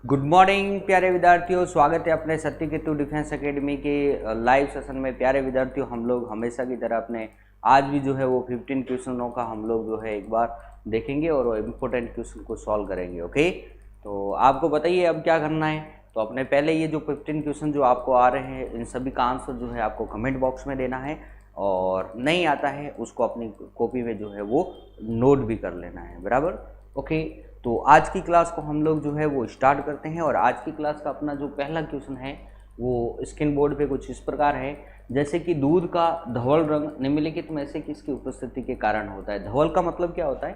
Good morning प्यारे विद्यार्थियों, स्वागत है अपने सत्यकेतु डिफेंस एकेडमी के लाइव सेशन में। प्यारे विद्यार्थियों, हम लोग हमेशा की तरह अपने आज भी जो है वो 15 क्वेश्चनों का हम लोग जो है एक बार देखेंगे और वो इम्पोर्टेंट क्वेश्चन को सॉल्व करेंगे। ओके, तो आपको बताइए अब क्या करना है। तो अपने पहले ये जो 15 क्वेश्चन जो आपको आ रहे हैं इन सभी का आंसर जो है आपको कमेंट बॉक्स में देना है, और नहीं आता है उसको अपनी कॉपी में जो है वो नोट भी कर लेना है। बराबर, ओके। तो आज की क्लास को हम लोग जो है वो स्टार्ट करते हैं। और आज की क्लास का अपना जो पहला क्वेश्चन है वो स्क्रीन बोर्ड पे कुछ इस प्रकार है, जैसे कि दूध का धवल रंग निम्नलिखित में से किसकी उपस्थिति के कारण होता है। धवल का मतलब क्या होता है?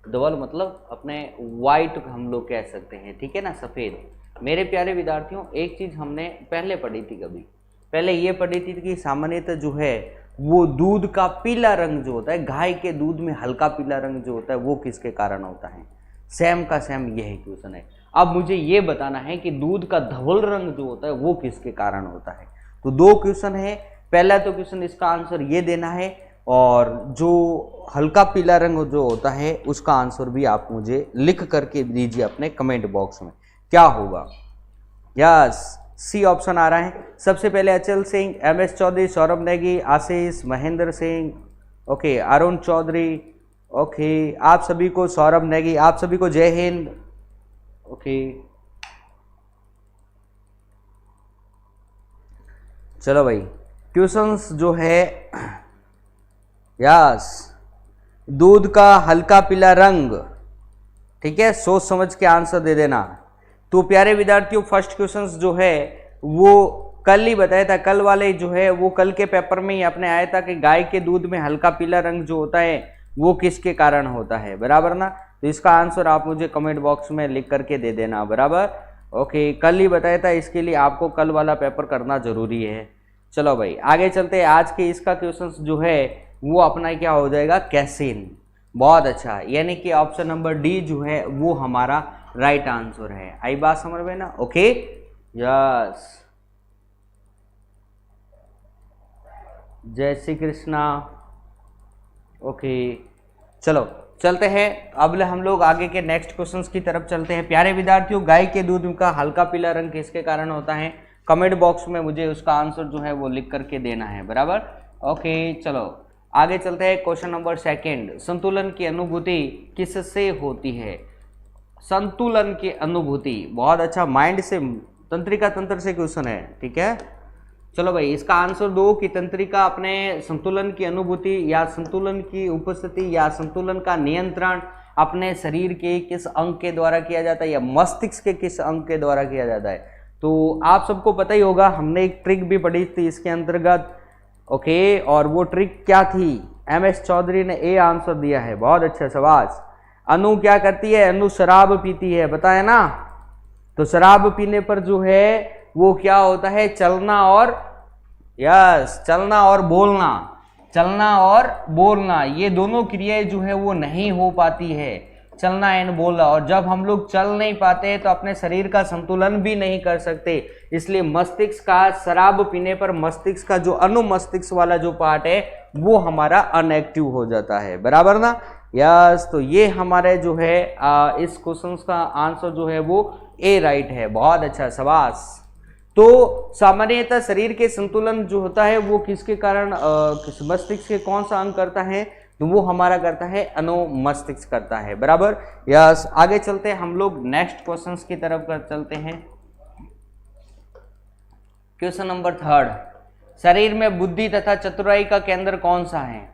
धवल मतलब अपने वाइट हम लोग कह सकते हैं, ठीक है ना, सफ़ेद। मेरे प्यारे विद्यार्थियों, एक चीज़ हमने पहले पढ़ी थी, कभी पहले ये पढ़ी थी कि सामान्यतः जो है वो दूध का पीला रंग जो होता है, गाय के दूध में हल्का पीला रंग जो होता है वो किसके कारण होता है। सेम का सेम यही क्वेश्चन है। अब मुझे ये बताना है कि दूध का धवल रंग जो होता है वो किसके कारण होता है। तो दो क्वेश्चन है। पहला तो क्वेश्चन इसका आंसर ये देना है, और जो हल्का पीला रंग जो होता है उसका आंसर भी आप मुझे लिख करके दीजिए अपने कमेंट बॉक्स में, क्या होगा। यस, सी ऑप्शन आ रहा है। सबसे पहले अचल सिंह, MS चौधरी, सौरभ नेगी, आशीष, महेंद्र सिंह, ओके, अरुण चौधरी, ओके, आप सभी को, सौरभ नेगी, आप सभी को जय हिंद। ओके, चलो भाई, क्वेश्चंस जो है, यस, दूध का हल्का पीला रंग, ठीक है, सोच समझ के आंसर दे देना। तो प्यारे विद्यार्थियों, फर्स्ट क्वेश्चंस जो है वो कल ही बताया था, कल वाले जो है वो कल के पेपर में ही अपने आया था कि गाय के दूध में हल्का पीला रंग जो होता है वो किसके कारण होता है। बराबर ना। तो इसका आंसर आप मुझे कमेंट बॉक्स में लिख करके दे देना। बराबर, ओके, कल ही बताया था, इसके लिए आपको कल वाला पेपर करना जरूरी है। चलो भाई, आगे चलते हैं। आज के इसका क्वेश्चन जो है वो अपना क्या हो जाएगा, कैसीन। बहुत अच्छा, यानी कि ऑप्शन नंबर डी जो है वो हमारा राइट आंसर है। आई बात समझ में ना। ओके, यस, जय श्री कृष्णा। ओके, चलो चलते हैं। अब हम लोग आगे के नेक्स्ट क्वेश्चंस की तरफ चलते हैं। प्यारे विद्यार्थियों, गाय के दूध का हल्का पीला रंग किसके कारण होता है? कमेंट बॉक्स में मुझे उसका आंसर जो है वो लिख करके देना है। बराबर, ओके, चलो आगे चलते हैं। क्वेश्चन नंबर सेकंड, संतुलन की अनुभूति किससे होती है? संतुलन की अनुभूति, बहुत अच्छा, माइंड से, तंत्रिका तंत्र से क्वेश्चन है, ठीक है। चलो भाई, इसका आंसर दो कि तंत्रिका अपने संतुलन की अनुभूति या संतुलन की उपस्थिति या संतुलन का नियंत्रण अपने शरीर के किस अंग के द्वारा किया जाता है या मस्तिष्क के किस अंग के द्वारा किया जाता है। तो आप सबको पता ही होगा, हमने एक ट्रिक भी पढ़ी थी इसके अंतर्गत। ओके, और वो ट्रिक क्या थी? MS चौधरी ने ए आंसर दिया है, बहुत अच्छा, शाबाश। अनु क्या करती है? अनु शराब पीती है, बताया ना। तो शराब पीने पर जो है वो क्या होता है, चलना और, यस, चलना और बोलना, चलना और बोलना, ये दोनों क्रियाएं जो है वो नहीं हो पाती है, चलना एंड बोलना। और जब हम लोग चल नहीं पाते तो अपने शरीर का संतुलन भी नहीं कर सकते। इसलिए मस्तिष्क का, शराब पीने पर मस्तिष्क का जो अनुमस्तिष्क वाला जो पार्ट है वो हमारा अनएक्टिव हो जाता है। बराबर ना। यस, तो ये हमारे जो है इस क्वेश्चन का आंसर जो है वो ए राइट है। बहुत अच्छा, शाबाश। तो सामान्यतः शरीर के संतुलन जो होता है वो किसके कारण, किस मस्तिष्क के कौन सा अंग करता है? तो वो हमारा करता है अनुमस्तिष्क करता है। बराबर, यस। आगे चलते हैं हम लोग नेक्स्ट क्वेश्चंस की तरफ चलते हैं। क्वेश्चन नंबर थर्ड, शरीर में बुद्धि तथा चतुराई का केंद्र कौन सा है?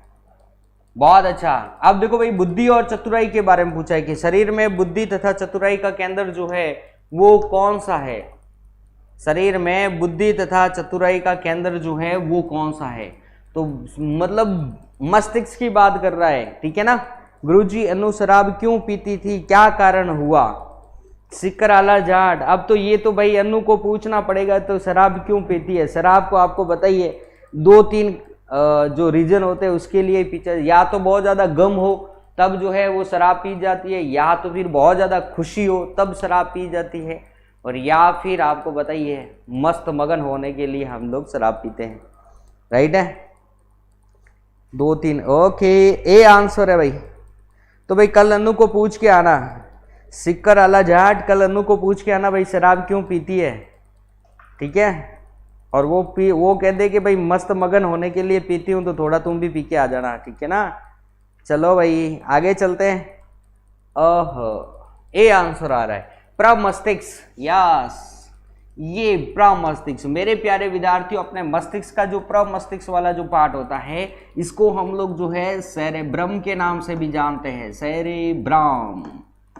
बहुत अच्छा। अब देखो भाई, बुद्धि और चतुराई के बारे में पूछा है कि शरीर में बुद्धि तथा चतुराई का केंद्र जो है वो कौन सा है। शरीर में बुद्धि तथा चतुराई का केंद्र जो है वो कौन सा है? तो मतलब मस्तिष्क की बात कर रहा है, ठीक है ना। गुरुजी, अनु शराब क्यों पीती थी, क्या कारण हुआ? सिकराला जाट, अब तो ये तो भाई अनु को पूछना पड़ेगा, तो शराब क्यों पीती है। शराब को आपको बताइए, 2-3 जो रीजन होते हैं उसके लिए पीछे, या तो बहुत ज्यादा गम हो तब जो है वो शराब पी जाती है, या तो फिर बहुत ज्यादा खुशी हो तब शराब पी जाती है, और या फिर आपको बताइए मस्त मगन होने के लिए हम लोग शराब पीते हैं। राइट है, 2-3, ओके, ए आंसर है भाई। तो भाई कल अनु को पूछ के आना, सिक्कर आला जाट, कल अनु को पूछ के आना भाई शराब क्यों पीती है, ठीक है, और वो कह दे कि भाई मस्त मगन होने के लिए पीती हूँ, तो थोड़ा तुम भी पी के आ जाना, ठीक है ना। चलो भाई आगे चलते हैं। ए आंसर आ रहा है प्रमस्तिष्क, यस, ये प्रमस्तिष्क। मेरे प्यारे विद्यार्थियों, अपने मस्तिष्क का जो प्रमस्तिष्क वाला जो पार्ट होता है, इसको हम लोग जो है सेरेब्रम के नाम से भी जानते हैं, सेरेब्रम,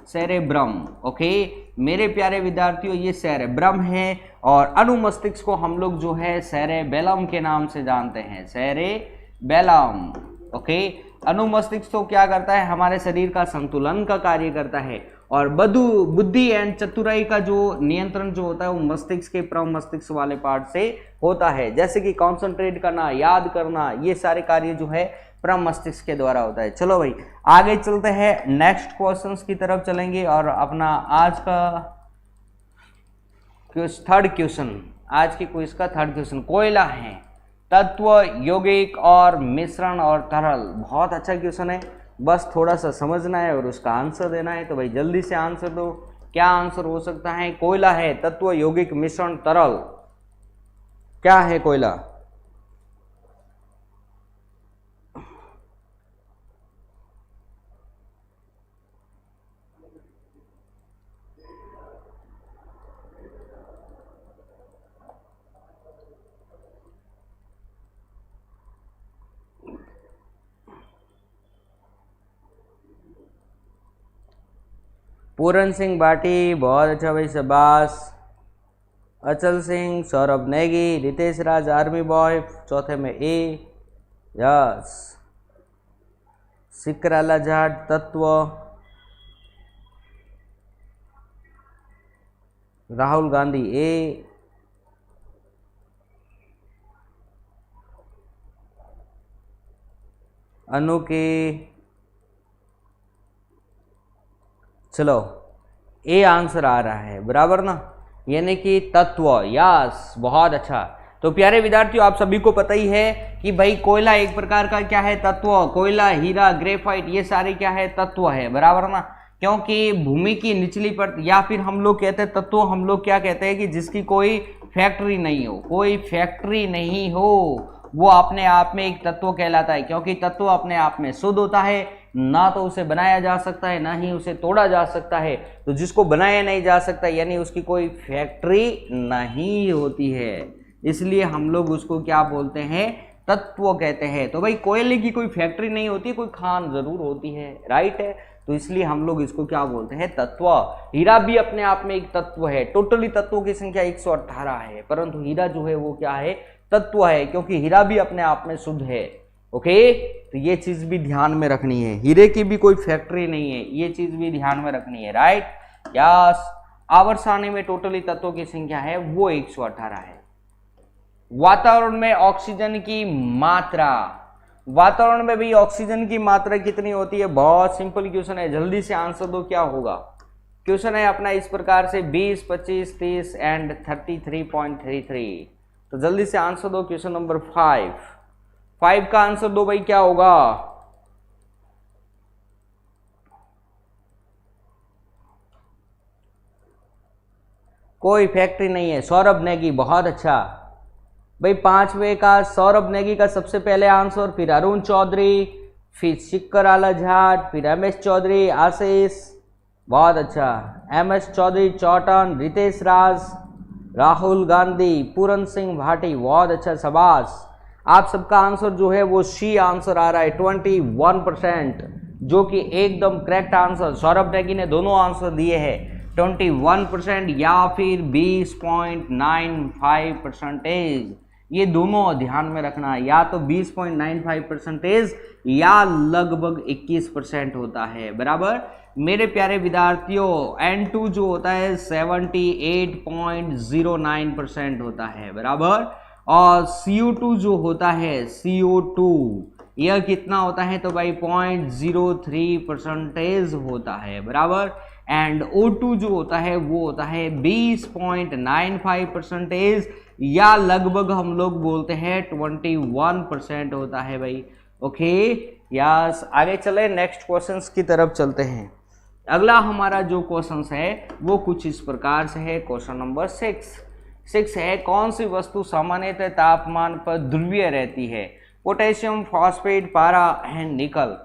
सेरेब्रम, ओके मेरे प्यारे विद्यार्थियों, ये सेरेब्रम है। और अनुमस्तिष्क को हम लोग जो है सेरेबेलम के नाम से जानते हैं, सेरेबेलम, ओके। अनुमस्तिष्क तो क्या करता है, हमारे शरीर का संतुलन का कार्य करता है, और बुद्धि एंड चतुराई का जो नियंत्रण जो होता है वो मस्तिष्क के प्रमस्तिष्क वाले पार्ट से होता है, जैसे कि कंसंट्रेट करना, याद करना, ये सारे कार्य जो है प्रमस्तिष्क के द्वारा होता है। चलो भाई आगे चलते हैं, नेक्स्ट क्वेश्चंस की तरफ चलेंगे, और अपना आज का थर्ड क्वेश्चन, आज की क्विज का थर्ड क्वेश्चन, कोयला है तत्व, यौगिक और मिश्रण और तरल। बहुत अच्छा क्वेश्चन है, बस थोड़ा सा समझना है और उसका आंसर देना है। तो भाई जल्दी से आंसर दो, क्या आंसर हो सकता है? कोयला है तत्व, यौगिक, मिश्रण, तरल। क्या है कोयला? पूरन सिंह भाटी, बहुत अच्छा भाई, शाबाश। अचल सिंह, सौरभ नेगी, रितेश राज आर्मी बॉय, चौथे में ए, यस। सिकराला जाट तत्व, राहुल गांधी ए, अनु के, चलो ए आंसर आ रहा है बराबर ना, यानी कि तत्व, यस, बहुत अच्छा। तो प्यारे विद्यार्थियों, आप सभी को पता ही है कि भाई कोयला एक प्रकार का क्या है? तत्व। कोयला, हीरा, ग्रेफाइट, ये सारे क्या है? तत्व है, बराबर ना। क्योंकि भूमि की निचली परत, या फिर हम लोग कहते हैं तत्व, हम लोग क्या कहते हैं कि जिसकी कोई फैक्ट्री नहीं हो, कोई फैक्ट्री नहीं हो, वो अपने आप में एक तत्व कहलाता है। क्योंकि तत्व अपने आप में शुद्ध होता है, ना तो उसे बनाया जा सकता है, ना ही उसे तोड़ा जा सकता है। तो जिसको बनाया नहीं जा सकता यानी उसकी कोई फैक्ट्री नहीं होती है, इसलिए हम लोग उसको क्या बोलते हैं? तत्व कहते हैं। तो भाई कोयले की कोई फैक्ट्री नहीं होती, कोई खान जरूर होती है, राइट है, तो इसलिए हम लोग इसको क्या बोलते हैं? तत्व। हीरा भी अपने आप में एक तत्व है। टोटली तत्वों की संख्या 118 है, परंतु हीरा जो है वो क्या है? तत्व है, क्योंकि हीरा भी अपने आप में शुद्ध है। ओके, तो ये चीज भी ध्यान में रखनी है, हीरे की भी कोई फैक्ट्री नहीं है, ये चीज भी ध्यान में रखनी है, राइट, यस। आवर्त सारणी में टोटली तत्वों की संख्या है वो 118 है। वातावरण में ऑक्सीजन की मात्रा, वातावरण में भी ऑक्सीजन की मात्रा कितनी होती है? बहुत सिंपल क्वेश्चन है, जल्दी से आंसर दो, क्या होगा? क्वेश्चन है अपना इस प्रकार से 20, 25, 30 एंड 33.33। तो जल्दी से आंसर दो। क्वेश्चन नंबर 5 का आंसर दो भाई, क्या होगा? कोई फैक्ट्री नहीं है। सौरभ नेगी, बहुत अच्छा भाई। 5वें का सौरभ नेगी का सबसे पहले आंसर, फिर अरुण चौधरी, फिर शिक्कर आला जाट, फिर MS चौधरी, आशीष, बहुत अच्छा, MS चौधरी, चौटन, रितेश राज, राहुल गांधी, पूरन सिंह भाटी, बहुत अच्छा, शाबाश। आप सबका आंसर जो है वो सी आंसर आ रहा है 21%, जो कि एकदम करेक्ट आंसर। सौरभ नेगी ने दोनों आंसर दिए हैं 21% या फिर 20.95%। ये दोनों ध्यान में रखना, या तो 20.95% या लगभग 21% होता है, बराबर। मेरे प्यारे विद्यार्थियों, N2 जो होता है 78.09% होता है, बराबर। और CO2 जो होता है, CO2 यह कितना होता है? तो भाई 0.03% होता है, बराबर। एंड O2 जो होता है वो होता है 20.95% या लगभग हम लोग बोलते हैं 21% होता है भाई। ओके, यस, आगे चले, नेक्स्ट क्वेश्चंस की तरफ चलते हैं। अगला हमारा जो क्वेश्चन है वो कुछ इस प्रकार से है। क्वेश्चन नंबर 6 है, कौन सी वस्तु सामान्यतः तापमान पर ध्रुवीय रहती है? पोटेशियम, फॉस्फेट, पारा एंड निकल।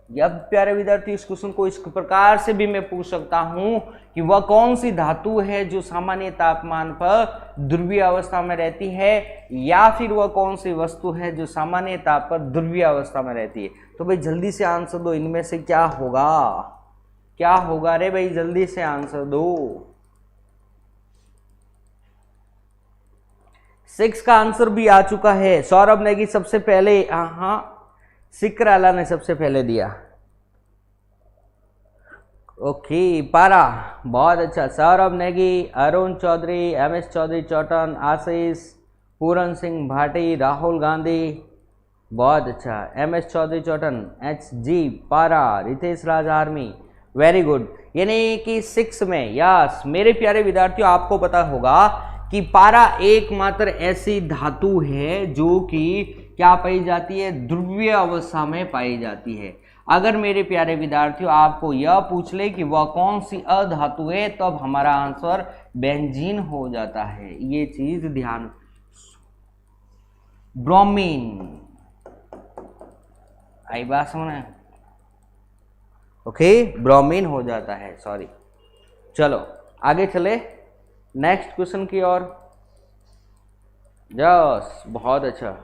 अब प्यारे विद्यार्थी, इस क्वेश्चन को इस प्रकार से भी मैं पूछ सकता हूं कि वह कौन सी धातु है जो सामान्य तापमान पर ध्रुवीय अवस्था में रहती है, या फिर वह कौन सी वस्तु है जो सामान्य ताप पर ध्रुवीय अवस्था में रहती है। तो भाई जल्दी से आंसर दो, इनमें से क्या होगा, क्या होगा रे भाई, जल्दी से आंसर दो। 6 का आंसर भी आ चुका है। सौरभ नेगी सबसे पहले, हाँ सिकराला ने सबसे पहले दिया। ओके, पारा, बहुत अच्छा। सौरभ नेगी, अरुण चौधरी, एमएस चौधरी चौटन, आशीष, पूरन सिंह भाटी, राहुल गांधी, बहुत अच्छा। एमएस चौधरी चौटन, एचजी, पारा, Ritesh Raj army, very good. यानी कि 6 में, यस मेरे प्यारे विद्यार्थियों, आपको पता होगा कि पारा एकमात्र ऐसी धातु है जो कि क्या पाई जाती है, ध्रुवीय अवस्था में पाई जाती है। अगर मेरे प्यारे विद्यार्थियों आपको यह पूछ ले कि वह कौन सी अधातु है, तो अब हमारा आंसर बेंजीन हो जाता है। ये चीज ध्यान, ब्रोमीन, आई बात समझ? ओके, ब्रोमीन हो जाता है, सॉरी। चलो आगे चले नेक्स्ट क्वेश्चन की ओर। यस, बहुत अच्छा।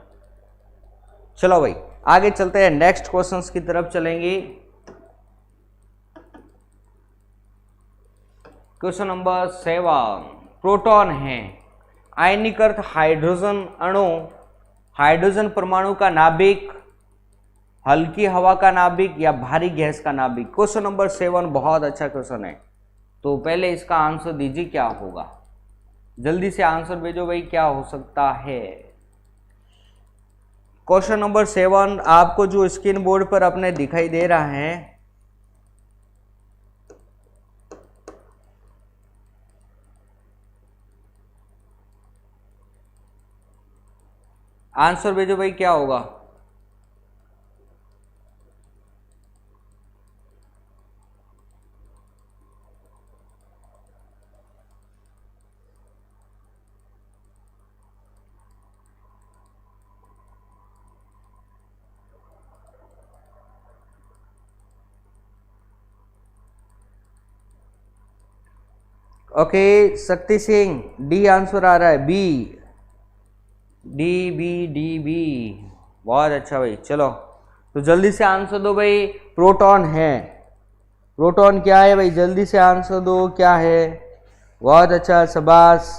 चलो भाई आगे चलते हैं, नेक्स्ट क्वेश्चंस की तरफ चलेंगे। क्वेश्चन नंबर 7, प्रोटॉन है आयनिक अर्थ हाइड्रोजन अणु, हाइड्रोजन परमाणु का नाभिक, हल्की हवा का नाभिक या भारी गैस का नाभिक। क्वेश्चन नंबर 7 बहुत अच्छा क्वेश्चन है। तो पहले इसका आंसर दीजिए, क्या होगा, जल्दी से आंसर भेजो भाई, क्या हो सकता है। क्वेश्चन नंबर 7 आपको जो स्क्रीन बोर्ड पर अपने दिखाई दे रहा है, आंसर भेजो भाई, क्या होगा। Okay, Shakti Singh, D answer आ रहा है, B, D B D B, बहुत अच्छा भाई। चलो तो जल्दी से आंसर दो भाई, प्रोटॉन है। प्रोटॉन क्या है भाई, जल्दी से आंसर दो, क्या है। बहुत अच्छा, शाबाश।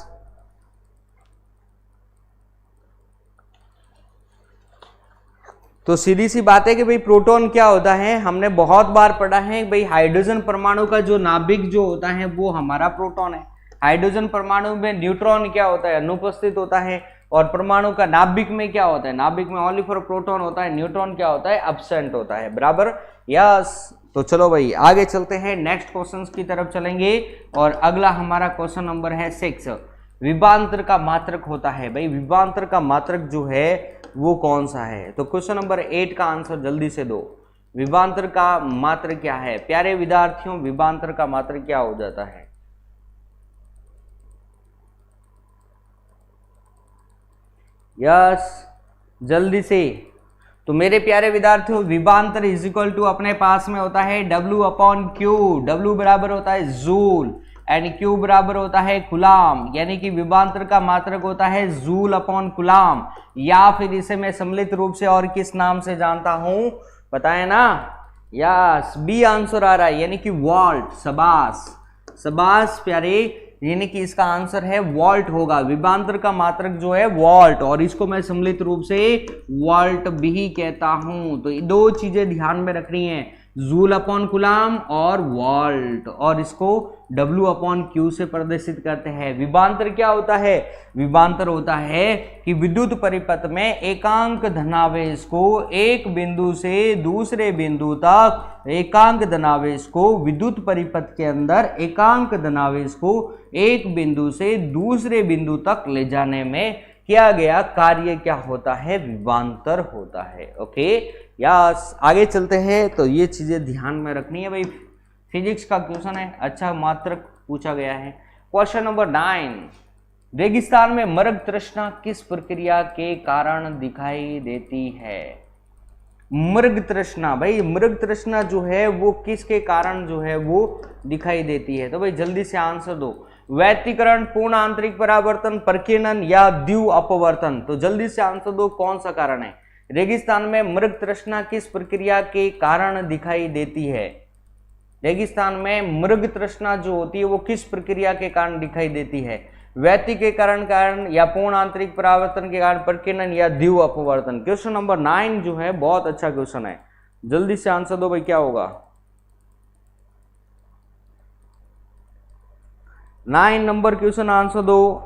तो सीधी सी बात है कि भाई प्रोटॉन क्या होता है, हमने बहुत बार पढ़ा है भाई, हाइड्रोजन परमाणु का जो नाभिक जो होता है वो हमारा प्रोटॉन है। हाइड्रोजन परमाणु में न्यूट्रॉन क्या होता है, अनुपस्थित होता है, और परमाणु का नाभिक में क्या होता है, नाभिक में ओनली फॉर प्रोटॉन होता है, न्यूट्रॉन क्या होता है, एब्सेंट होता है, बराबर। यस, तो चलो भाई आगे चलते हैं, नेक्स्ट क्वेश्चन की तरफ चलेंगे। और अगला हमारा क्वेश्चन नंबर है 6, विभवांतर का मात्रक होता है भाई, विभवांतर का मात्रक जो है वो कौन सा है। तो क्वेश्चन नंबर 8 का आंसर जल्दी से दो, विभवांतर का मात्रक क्या है। प्यारे विद्यार्थियों, विभवांतर का मात्रक क्या हो जाता है। यस, जल्दी से। तो मेरे प्यारे विद्यार्थियों, विभवांतर इज इक्वल टू अपने पास में होता है W/Q। W बराबर होता है जूल एंड Q बराबर होता है कूलाम, यानी कि विभवांतर का मात्रक होता है जूल/कूलाम, या फिर इसे मैं सम्मिलित रूप से और किस नाम से जानता हूं, बताएं ना। यस, बी आंसर आ रहा है, यानी कि वॉल्ट। शाबाश शाबाश प्यारे, यानी कि इसका आंसर है वॉल्ट होगा। विभवांतर का मात्रक जो है वॉल्ट, और इसको मैं सम्मिलित रूप से वॉल्ट भी कहता हूं। तो ये दो चीजें ध्यान में रखनी है, जूल/कूलाम और वॉल्ट, और इसको W/Q से प्रदर्शित करते हैं। विभवांतर क्या होता है, विभवांतर होता है कि विद्युत परिपथ में एकांक धनावेश को एक बिंदु से दूसरे बिंदु तक, एकांक धनावेश को विद्युत परिपथ के अंदर एकांक धनावेश को एक बिंदु से दूसरे बिंदु तक ले जाने में किया गया कार्य क्या होता है, विभवांतर होता है। ओके, यस, आगे चलते हैं। तो ये चीजें ध्यान में रखनी है भाई, फिजिक्स का क्वेश्चन है, अच्छा मात्रक पूछा गया है। क्वेश्चन नंबर 9, रेगिस्तान में मृग तृष्णा किस प्रक्रिया के कारण दिखाई देती है? मृग तृष्णा, भाई मृग तृष्णा जो है वो किसके कारण जो है वो दिखाई देती है? तो भाई जल्दी से आंसर दो। वैतीकरण, पूर्ण आंतरिक परावर्तन, प्रकीर्णन या द्यू अपवर्तन? तो जल्दी से आंसर दो, कौन सा कारण है? रेगिस्तान में मृग तृष्णा किस प्रक्रिया के कारण दिखाई देती है? रेगिस्तान में मृग तृष्णा जो होती है वो किस प्रक्रिया के कारण दिखाई देती है? वैतीकरण कारण या पूर्ण आंतरिक परावर्तन के कारण, प्रकीर्णन या द्यू अपवर्तन? क्वेश्चन नंबर 9 जो है बहुत अच्छा क्वेश्चन है, जल्दी से आंसर दो भाई, क्या होगा? 9 नंबर क्वेश्चन आंसर दो।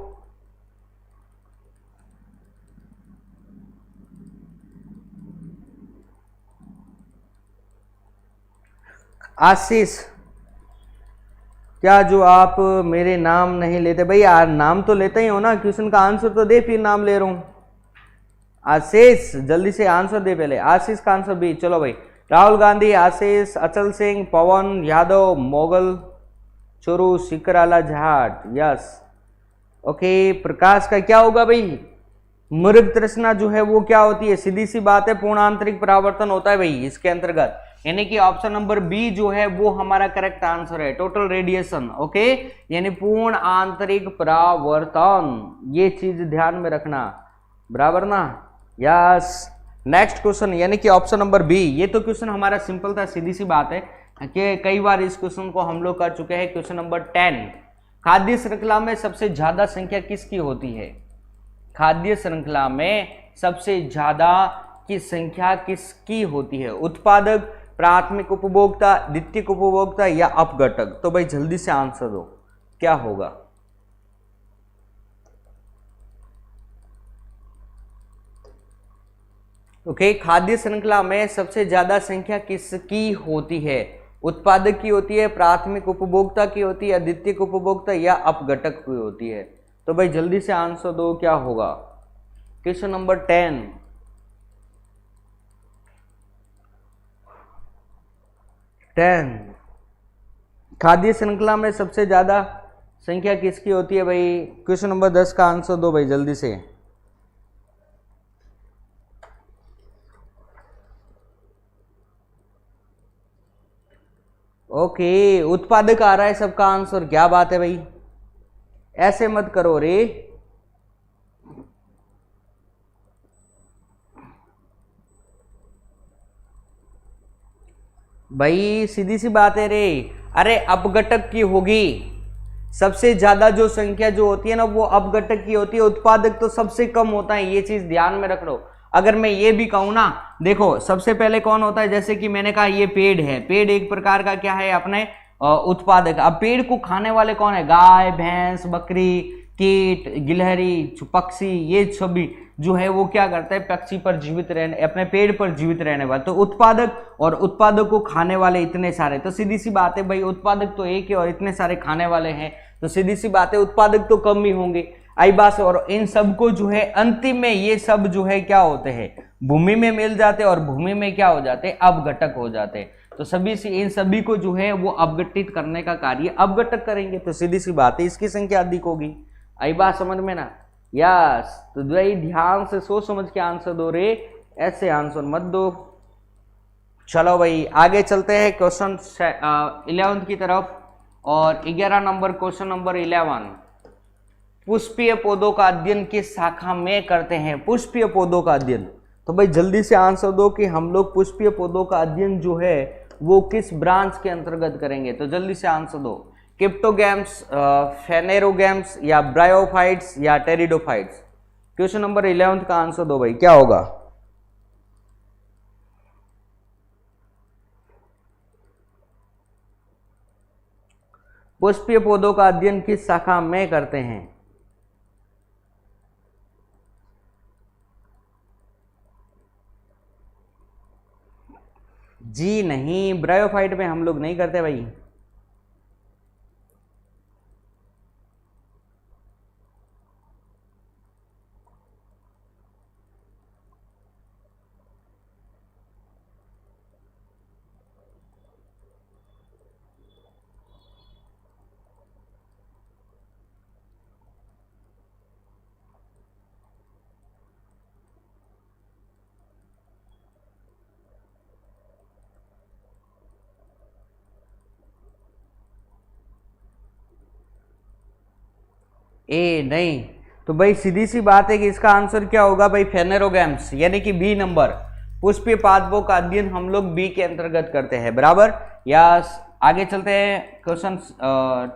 आशीष, क्या जो आप मेरे नाम नहीं लेते? भाई यार नाम तो लेते ही हो ना, क्वेश्चन का आंसर तो दे, फिर नाम ले रहा हूं। आशीष जल्दी से आंसर दे पहले। आशीष का आंसर बी। चलो भाई, राहुल गांधी, आशीष, अचल सिंह, पवन यादव, मोगल चोरू, शिकराला जाट, यस। ओके, प्रकाश का क्या होगा भाई? मृग तृष्णा जो है वो क्या होती है? सीधी सी बात है, पूर्ण आंतरिक परावर्तन होता है भाई इसके अंतर्गत, यानी कि ऑप्शन नंबर बी जो है वो हमारा करेक्ट आंसर है, टोटल रेडिएशन। ओके, यानी पूर्ण आंतरिक परावर्तन, ये चीज ध्यान में रखना, बराबर ना? यस। नेक्स्ट क्वेश्चन यानी कि ऑप्शन नंबर बी। ये तो क्वेश्चन हमारा सिंपल था, सीधी सी बात है कि कई बार इस क्वेश्चन को हम लोग कर चुके हैं। क्वेश्चन नंबर 10, खाद्य श्रृंखला में सबसे ज्यादा संख्या किसकी होती है? खाद्य श्रृंखला में सबसे ज्यादा की संख्या किसकी होती है? उत्पादक, प्राथमिक उपभोक्ता, द्वितीयक उपभोक्ता या अपघटक? तो भाई जल्दी से आंसर दो, क्या होगा? ओके, खाद्य श्रृंखला में सबसे ज्यादा संख्या किसकी होती है? उत्पादक की होती है, प्राथमिक उपभोक्ता की होती है, द्वितीयक उपभोक्ता या अपघटक की होती है? तो भाई जल्दी से आंसर दो, क्या होगा? क्वेश्चन नंबर 10, खाद्य श्रृंखला में सबसे ज्यादा संख्या किसकी होती है भाई? क्वेश्चन नंबर 10 का आंसर दो भाई जल्दी से। ओके, उत्पादक आ रहा है सबका आंसर, क्या बात है भाई, ऐसे मत करो रे। भाई सीधी सी बात है रे, अरे अपघटक की होगी, सबसे ज्यादा जो संख्या जो होती है ना वो अपघटक की होती है, उत्पादक तो सबसे कम होता है, ये चीज ध्यान में रख लो। अगर मैं ये भी कहूं ना, देखो सबसे पहले कौन होता है, जैसे कि मैंने कहा ये पेड़ है, पेड़ एक प्रकार का क्या है अपने उत्पादक। अब पेड़ को खाने वाले कौन है? गाय, भैंस, बकरी, कीट, गिलहरी, पक्षी, ये सभी जो है वो क्या करता है, पक्षी पर जीवित रहने, अपने पेड़ पर जीवित रहने वाले, तो उत्पादक और उत्पादक को खाने वाले इतने सारे, तो सीधी सी बात है भाई उत्पादक तो एक है और इतने सारे खाने वाले हैं, तो सीधी सी बात है उत्पादक तो कम ही होंगे। आई बात। और इन सबको जो है अंतिम में ये सब जो है क्या होते हैं, भूमि में मिल जाते और भूमि में क्या हो जाते, अपघटक हो जाते। तो सभी से इन सभी को जो है वो अपघटित करने का कार्य अपघटक करेंगे, तो सीधी सी बात है इसकी संख्या अधिक होगी। आई बात समझ में ना? यस। तो भाई ध्यान से सोच समझ के आंसर दो रे, ऐसे आंसर मत दो। चलो भाई आगे चलते हैं क्वेश्चन 11 की तरफ, और 11 नंबर क्वेश्चन नंबर 11, पुष्पीय पौधों का अध्ययन किस शाखा में करते हैं? पुष्पीय पौधों का अध्ययन, तो भाई जल्दी से आंसर दो कि हम लोग पुष्पीय पौधों का अध्ययन जो है वो किस ब्रांच के अंतर्गत करेंगे? तो जल्दी से आंसर दो। क्रिप्टोगैम्स, फेनेरोगैम्स या ब्रायोफाइट्स या टेरिडोफाइट्स? क्वेश्चन नंबर 11 का आंसर दो भाई, क्या होगा? पुष्पीय पौधों का अध्ययन किस शाखा में करते हैं? जी नहीं, ब्रायोफाइट में हम लोग नहीं करते भाई। ए नहीं, तो भाई सीधी सी बात है कि इसका आंसर क्या होगा भाई, फेनेरोगैम्स, यानी कि बी नंबर, पुष्पीय पादपों का अध्ययन हम लोग बी के अंतर्गत करते हैं, बराबर। या आगे चलते हैं क्वेश्चन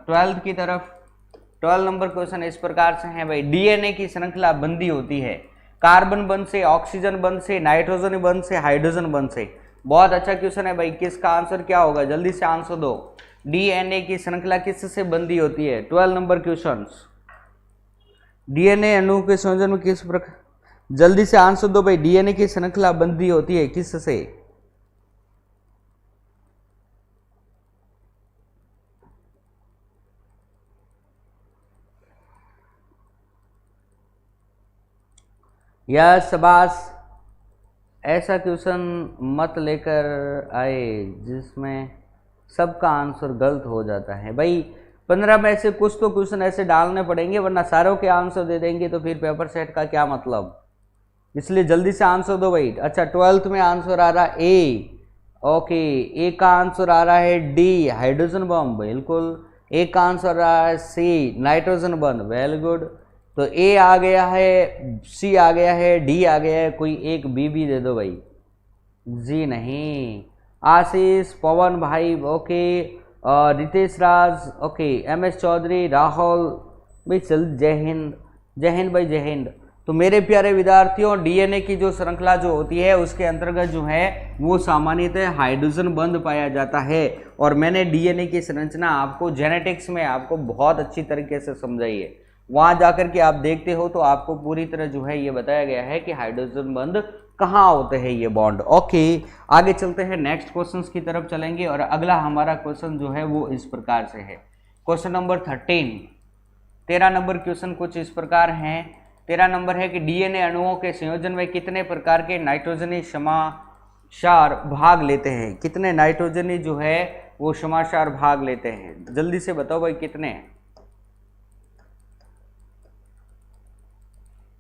12 की तरफ। 12 नंबर क्वेश्चन इस प्रकार से है भाई, डीएनए की श्रृंखला बंदी होती है कार्बन बंध से, ऑक्सीजन बंध से, नाइट्रोजन बंध से, हाइड्रोजन बंध से। बहुत अच्छा क्वेश्चन है भाई, किसका आंसर क्या होगा, जल्दी से आंसर दो। डीएनए की श्रृंखला किससे बंधी होती है, 12 नंबर क्वेश्चन। डीएनए अणु के संयोजन में किस प्रकार, जल्दी से आंसर दो भाई, डीएनए की श्रृंखला बंधी होती है किससे। यस शाबाश, ऐसा क्वेश्चन मत लेकर आए जिसमें सबका आंसर गलत हो जाता है भाई। 15 में से कुछ तो क्वेश्चन ऐसे डालने पड़ेंगे, वरना सारों के आंसर दे देंगे तो फिर पेपर सेट का क्या मतलब, इसलिए जल्दी से आंसर दो भाई। अच्छा 12th में आंसर आ रहा है ए, ओके, ए का आंसर आ रहा है डी, हाइड्रोजन बम, बिल्कुल। ए का आंसर आ रहा है सी, नाइट्रोजन बम, वेरी गुड। तो ए आ गया है, सी आ गया है, डी आ गया है, कोई एक बी भी दे दो भाई। जी नहीं, आशीष, पवन भाई, okay, Ritesh Raj, okay, M S Chaudhary, Rahul भाई, चल, जय हिंद, जय हिंद भाई, जय हिंद। तो मेरे प्यारे विद्यार्थियों, डीएनए की जो श्रृंखला जो होती है उसके अंतर्गत जो है वो सामान्यतः हाइड्रोजन बंध पाया जाता है। और मैंने डीएनए की संरचना आपको जेनेटिक्स में आपको बहुत अच्छी तरीके से समझाई है, वहां जाकर के आप देखते हो तो आपको पूरी तरह जो है ये बताया गया है कि हाइड्रोजन बंध कहाँ होते हैं ये बॉन्ड। ओके, आगे चलते हैं, नेक्स्ट क्वेश्चंस की तरफ चलेंगे। और अगला हमारा क्वेश्चन जो है वो इस प्रकार से है, क्वेश्चन नंबर 13। 13 नंबर क्वेश्चन कुछ इस प्रकार है। 13 नंबर है कि डीएनए अणुओं के संयोजन में कितने प्रकार के नाइट्रोजनी समाचार भाग लेते हैं, कितने नाइट्रोजनी जो है वो समाचार भाग लेते हैं, जल्दी से बताओ भाई कितने।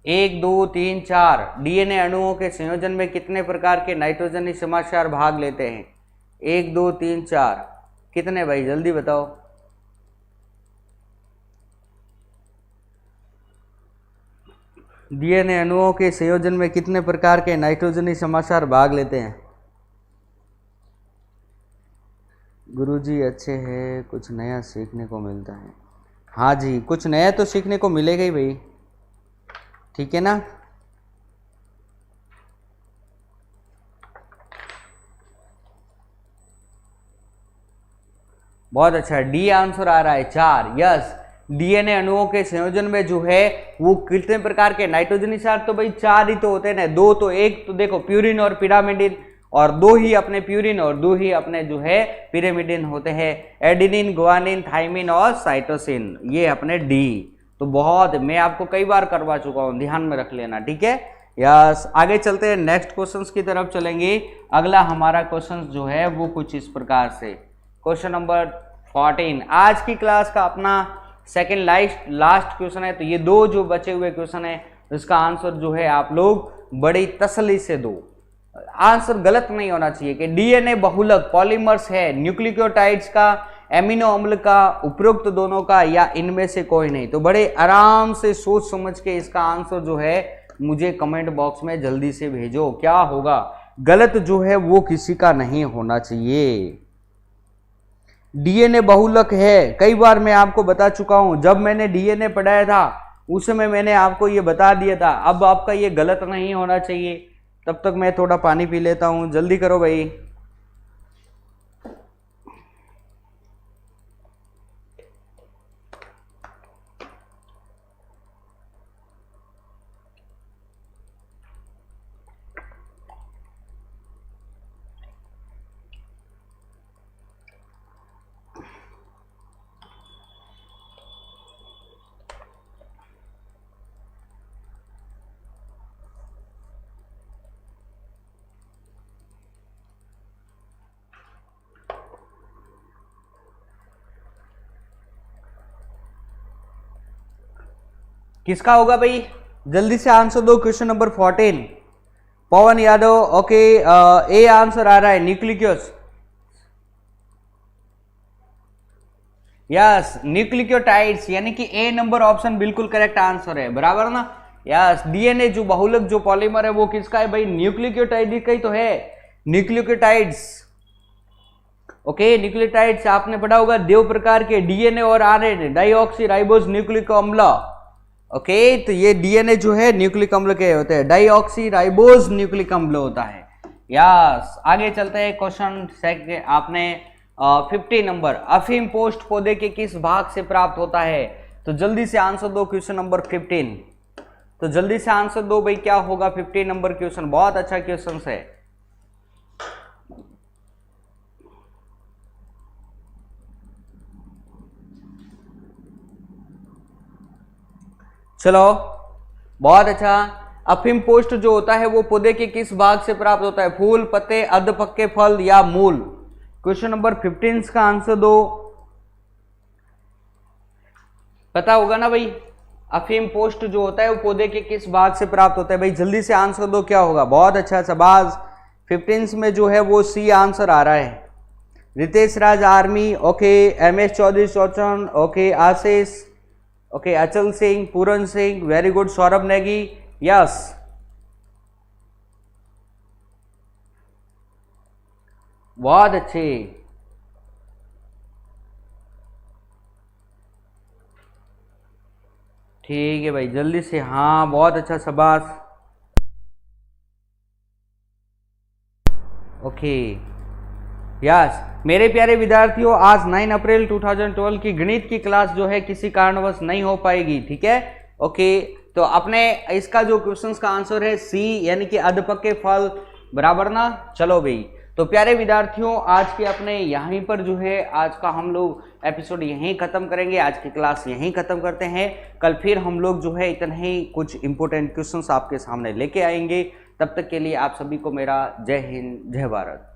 1 2 3 4, डीएनए अणुओं के संयोजन में कितने प्रकार के नाइट्रोजनी समाचार भाग लेते हैं, 1 2 3 4, कितने भाई जल्दी बताओ। डीएनए अणुओं के संयोजन में कितने प्रकार के नाइट्रोजनी समाचार भाग लेते हैं। गुरुजी अच्छे हैं, कुछ नया सीखने को मिलता है। हाँ जी, कुछ नया तो सीखने को मिलेगा ही भाई, ठीक है ना। बहुत अच्छा, डी आंसर आ रहा है 4। यस, डीएनए अणुओं के संयोजन में जो है वो कितने प्रकार के नाइट्रोजनी क्षार, तो भाई 4 ही तो होते हैं ना, 2 तो, एक तो देखो प्यूरिन और पिरामिडिन, और 2 ही अपने प्यूरिन और 2 ही अपने जो है पिरामिडिन होते हैं, एडिनिन, गुआनिन, थाइमिन और साइटोसिन, ये अपने डी। तो बहुत, मैं आपको कई बार करवा चुका हूं, ध्यान में रख लेना, ठीक है। यस, आगे चलते हैं, नेक्स्ट क्वेश्चंस की तरफ चलेंगे। अगला हमारा क्वेश्चन जो है वो कुछ इस प्रकार से, क्वेश्चन नंबर 14 आज की क्लास का अपना सेकेंड लास्ट क्वेश्चन है। तो ये 2 जो बचे हुए क्वेश्चन है इसका आंसर जो है आप लोग बड़ी तसल्ली से दो, आंसर गलत नहीं होना चाहिए कि डीएनए बहुलक पॉलीमर्स है, न्यूक्लियोटाइड्स का, एमिनो अम्ल का, उपरोक्त दोनों का, या इनमें से कोई नहीं। तो बड़े आराम से सोच समझ के इसका आंसर जो है मुझे कमेंट बॉक्स में जल्दी से भेजो, क्या होगा, गलत जो है वो किसी का नहीं होना चाहिए। डीएनए बहुलक है, कई बार मैं आपको बता चुका हूं, जब मैंने डीएनए पढ़ाया था उस समय मैंने आपको ये बता दिया था, अब आपका ये गलत नहीं होना चाहिए। तब तक मैं थोड़ा पानी पी लेता हूं, जल्दी करो भाई। किसका होगा भाई, जल्दी से आंसर दो, question number 14। Pawan Yadav, okay, A answer आ रहा है न्यूक्लियस। यस, न्यूक्लियोटाइड्स, यानी कि ए नंबर ऑप्शन बिल्कुल करेक्ट आंसर है, बराबर ना। यस, डीएनए जो बहुलक जो पॉलीमर है वो किसका है भाई, न्यूक्लियोटाइड का ही तो है, न्यूक्लियोटाइड्स। ओके, न्यूक्लियोटाइड्स आपने पढ़ा होगा, दो प्रकार के डीएनए और आरएनए, डाइऑक्सी राइबोज न्यूक्लिक अम्ल। ओके, तो ये डीएनए जो है न्यूक्लिक अम्ल के होते हैं, डाइऑक्सी राइबोज न्यूक्लिक अम्ल होता है। यस, आगे चलते हैं क्वेश्चन सेकंड, आपने 50 नंबर, अफीम पोस्ट पौधे के किस भाग से प्राप्त होता है, तो जल्दी से आंसर दो क्वेश्चन नंबर 15, तो जल्दी से आंसर दो भाई, क्या होगा 15 नंबर क्वेश्चन, बहुत अच्छा क्वेश्चन है। चलो, बहुत अच्छा। अफीम पोस्ट जो होता है वो पौधे के किस भाग से प्राप्त होता है, फूल, पत्ते, अर्धपक्के फल या मूल। क्वेश्चन नंबर 15 का आंसर दो, पता होगा ना भाई, अफीम पोस्ट जो होता है वो पौधे के किस भाग से प्राप्त होता है भाई, जल्दी से आंसर दो, क्या होगा। बहुत अच्छा, शाबाश। 15 में जो है वो सी आंसर आ रहा है। Ritesh Raj army, okay, MS Chaudhary चौचन, okay, Ashish, okay, Achal Singh, Puran Singh, very good, Saurabh Negi, yes, बहुत अच्छे, ठीक है भाई, जल्दी से, हाँ बहुत अच्छा, शाबाश। ओके, यस, मेरे प्यारे विद्यार्थियों, आज 9 अप्रैल 2012 की गणित की क्लास जो है किसी कारणवश नहीं हो पाएगी, ठीक है। ओके, तो अपने इसका जो क्वेश्चंस का आंसर है सी, यानी कि अधपक्के फल, बराबर ना। चलो भाई, तो प्यारे विद्यार्थियों, आज के अपने यहीं पर जो है आज का हम लोग एपिसोड यहीं खत्म करेंगे, आज की क्लास यहीं खत्म करते हैं। कल फिर हम लोग जो है इतने ही कुछ इंपॉर्टेंट क्वेश्चंस आपके सामने लेके आएंगे। तब तक के लिए आप सभी को मेरा जय हिंद, जय भारत।